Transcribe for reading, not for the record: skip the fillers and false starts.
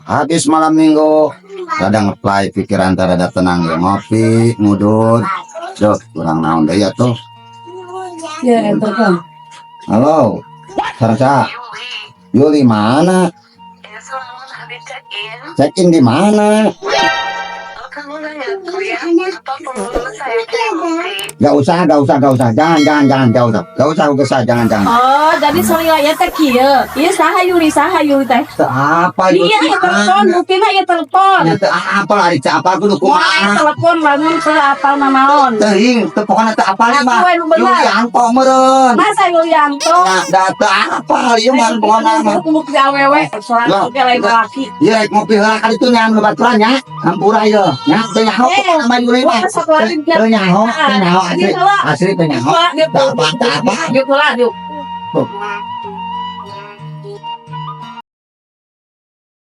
habis malam minggu kadang ngeplay pikiran rada tenang ya ngopi ngudur duh kurang naon deh ya tuh. Ya, telepon. Halo Sarca Yuli mana Ya selamat habis check-in. check-in di mana? Kamu nanya aku ya, apa perlu saya kirim bukti? Gak usah jangan jangan Oh, jadi sorry ya teh kieu. Ieu saha Yuli teh. apa Iya, ya telepon, buktina ya telepon. nyata apa lari apa aku nu Wah, kumaha telepon lamun teu apal nanaon. teuing teu pokona teu apa Aku mah anu bener. Yulianto meureun Masa Yulianto? nah data apa ieu mah pokona mah Aku bukti awewe, soalnya dia lain laki. ieu rek ngopi heula kali itu nyaho baturan nya hampura ieu nya teu nyaho sama Yuli mah Satu lagi teu nyaho asli teu nyaho Yuk, tak apa yuk, yuk.